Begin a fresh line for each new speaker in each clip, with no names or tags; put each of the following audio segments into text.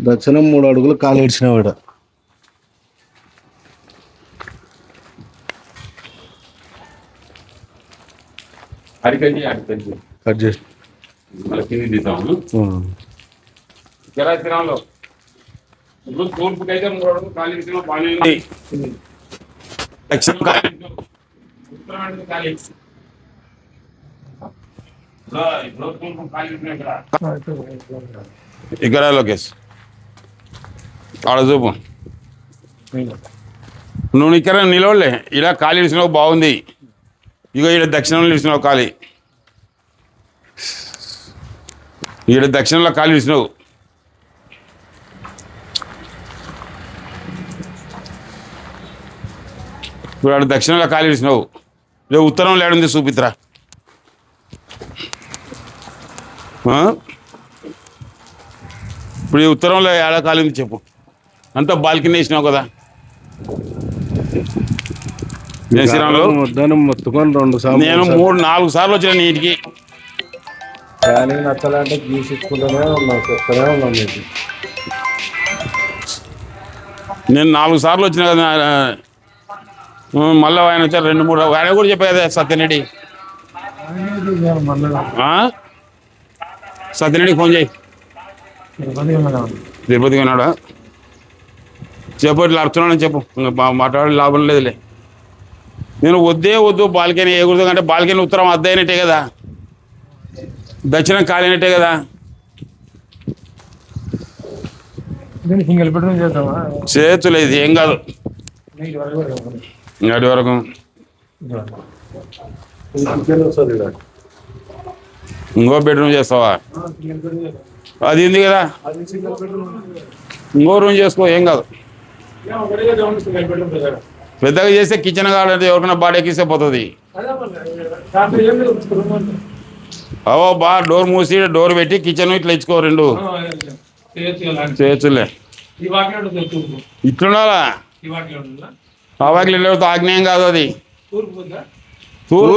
దక్షిణం 3 అడుగులు కాలు ఇడిచినవాడు. కట్ చేసి
తూర్పుకైతే 3 అడుగులు కాలు ఇడిచిన బాగానే ఉంది. దక్షిణం ఇక్కడ లోకేష్ ఆడ చూపు. నువ్వు ఇక్కడ నిలవలే, ఇలా ఖాళీ ఇచ్చినావు బాగుంది. ఇగో ఇక్కడ దక్షిణంలో ఇచ్చినావు ఖాళీ, ఇక్కడ దక్షిణంలో ఖాళీ ఇచ్చినావు. ఇప్పుడు ఆడ దక్షిణంలో ఖాళీ ఇచ్చినావు. ఇక ఉత్తరంలో ఏడుంది చూపిత్రా. ఇప్పుడు ఈ ఉత్తరంలో ఏడ ఖాళీ ఉంది చెప్పు. అంతా బాల్కనీ వేసినావు కదా. నేను 3-4 సార్లు వచ్చిన నీటికి.
నచ్చాలంటే
నేను 4 సార్లు వచ్చిన కదా. మళ్ళీ ఆయన వచ్చారు 2-3. ఆయన కూడా చెప్పా కదా సత్యరెడ్డి. సత్యరెడ్డికి ఫోన్ చేయి. తిరుపతికి ఉన్నాడా చెప్పు. ఇట్లా అర్థం చెప్పు. మాట్లాడే లాభం లేదులే. నేను వద్దు బాల్కనీ వేయకూడదు అంటే బాల్కనీ ఉత్తరం అద్దయినట్టే కదా, దక్షిణం కాలినట్టే కదా.
సింగిల్ బెడ్రూమ్ చేద్దామా?
చేతులేదు ఏం కాదు. అటు వరకు ఇంకో బెడ్రూమ్ చేస్తావా? అది ఉంది కదా, ఇంకో రూమ్ చేసుకో ఏం కాదు. పెద్దగా చేస్తే కిచెన్ కావాలంటే ఎవరికైనా బాడీ ఎక్కిస్తే పోతుంది. అవో డోర్ మూసి డోర్ పెట్టి కిచెన్ ఇట్లా ఇచ్చుకో 2 చేయొచ్చులే. ఇట్లుండాలా? ఆ వాకిలి వెళ్ళిపోతే ఆగ్నేయం కాదు, అది తూర్పు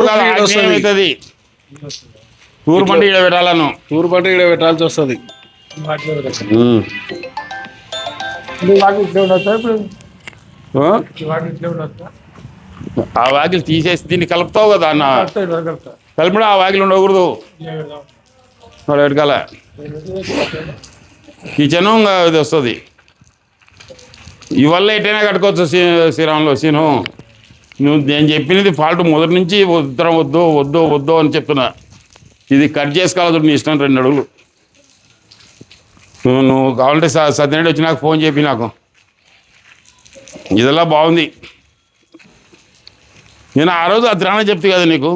కాదు, ఆగ్నేయం అవుతుంది. తూర్పు అంటే ఈడ పెట్టాలను,
తూర్పు అంటే ఈడ పెట్టాల్సి వస్తుంది.
ఆ వాకిలు తీసేసి దీన్ని కలుపుతావు కదా అన్న. కలిపినా ఆ వాకిలు ఉండకూడదు. వెనకాల కిచెను ఇది వస్తుంది. ఇవల్ల ఎటైనా కట్టుకోవచ్చు శ్రీరాములో. సీను నువ్వు నేను చెప్పినది ఫాల్ట్ మొదటి నుంచి ఉత్తరం వద్దు అని చెప్తున్నా. ఇది కట్ చేసుకోవాలి నీ ఇష్టం. 2 అడుగులు నువ్వు కావాలంటే సత్యనారాయణ వచ్చి నాకు ఫోన్ చెప్పి నాకు ఇదెలా బాగుంది. నేను ఆ రోజు అద్రాన చెప్తే కదా నీకు,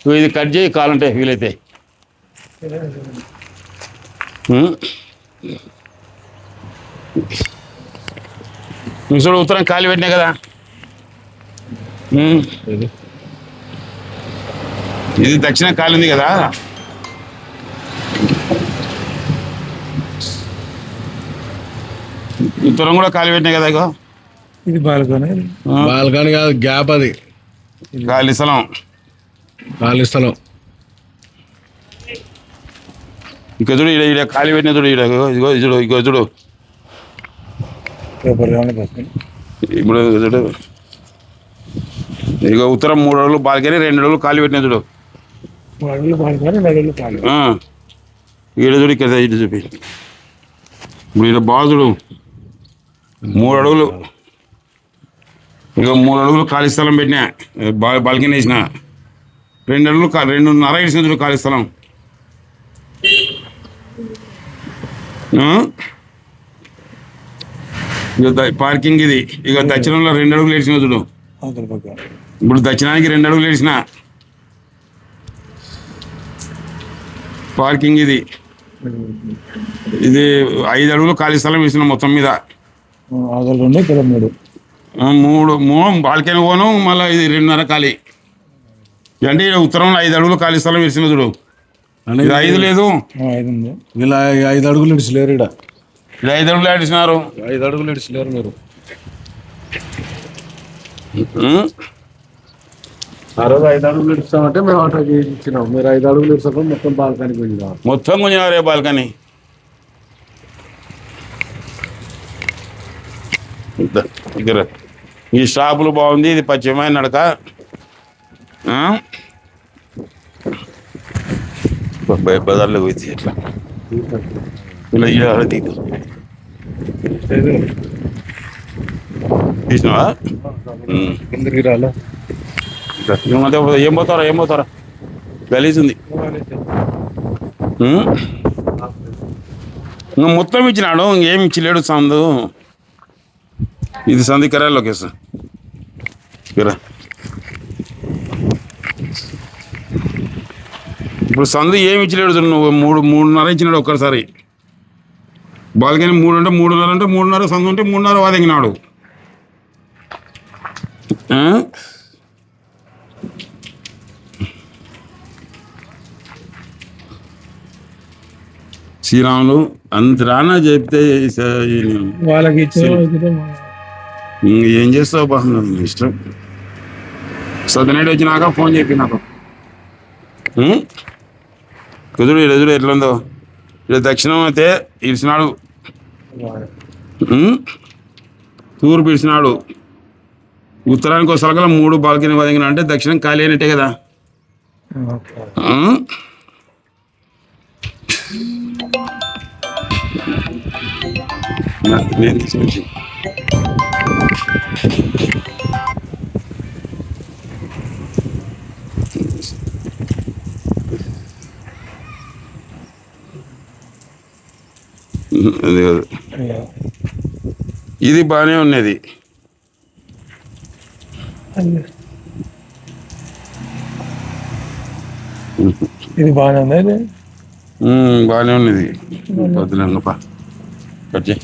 నువ్వు ఇది కట్ చేయి కావాలంటే వీలైతే. చూడు ఉత్తరం ఖాళీ పెట్టినా కదా. ఇది దక్షిణం ఖాళీ ఉంది కదా. ఉత్తరం కూడా ఖాళీ పెట్టినా కదా. ఇగో
ఇది బాల్కనీ. బాల్కనీ కాదు, గ్యాప్. అది
ఖాళీ స్థలం. ఇక చూడు ఈడ ఖాళీ పెట్టిన చూడు. ఇగో చూడు ఇప్పుడు చూడు. ఇక ఉత్తరం 3 అడుగులు బాల్కనీ, 2 అడుగులు ఖాళీ పెట్టిన చూడు. ఈడ చూడు, ఇక్కడ ఇటు చూపి. ఇప్పుడు ఈడ బాగా చూడు 3 అడుగులు. ఇక 3 అడుగులు ఖాళీ స్థలం పెట్టినా, బాల్కనీ వేసిన. 2 అడుగులు 2.5 వేసిన చూడు ఖాళీ స్థలం. ఇక పార్కింగ్ ఇది. ఇక దక్షిణంలో 2 అడుగులు వేసిన చూడు. ఇప్పుడు దక్షిణానికి 2 అడుగులు వేసిన పార్కింగ్ ఇది. ఇది 5 అడుగులు ఖాళీ స్థలం వేసిన మొత్తం మీద. 3 బాల్కనీ పోను, మళ్ళీ ఇది 2.5 ఖాళీ. అంటే ఉత్తరంలో 5 అడుగులు ఖాళీ స్థలం వేసిన చూడు. ఇది 5 లేదు,
ఇలా 5 అడుగులు ఇడిచలేరు. ఇక్కడ
5 అడుగులు ఆడిస్తున్నారు.
5 అడుగులు ఇడిచలేరు మీరు. ఆ రోజు 5 అడుగులు ఇస్తామంటే మేము ఆటో ఇచ్చినాం. మీరు 5 అడుగులు ఇస్తాం మొత్తం బాల్కనీ గుంజినారు.
మొత్తం గుంజినారే బాల్కనీ. దగ్గర ఈ షాపులు బాగుంది, ఇది పశ్చిమైన నడక. బజార్లో పోయింది ఇట్లా ఇలా ఇవాళ తీసినావా?
కిందకి రాలా
ఏం పోతారా గలీజ్ ఉంది. ఇంకా మొత్తం ఇచ్చినాడు, ఇంకేమి ఇచ్చలేడు సందు. ఇది సంది కరా లొకేషన్ కరా. ఇప్పుడు సందు ఏమి ఇచ్చలేడు చూడు, నువ్వు 3.5 ఇచ్చినాడు ఒక్కసారి. బాల్కనీ 3 అంటే 3.5 అంటే 3.5, సందు ఉంటే 3.5 వాదెంగినాడు. శ్రీరాములు అంతరానా చెప్తే
వాళ్ళకి
ఏం చేస్తావు బా, ఇష్టం. సదనైట్ వచ్చినాక ఫోన్ చెప్పి నాకు కుదురు ఎదురు ఎట్లుందో. ఇలా దక్షిణం అయితే ఇడిచినాడు, తూర్పు ఇడిచినాడు, ఉత్తరానికి ఒక సలకల 3 బాల్కనీ వదిలిన అంటే దక్షిణం ఖాళీ అయినట్టే కదా. నేను తీసుకొచ్చి అది కాదు, ఇది బాగానే ఉన్నది.
ఇది బాగానే ఉంది,
బాగానే ఉన్నది. వద్దులేంగప్ప కట్ చేయి.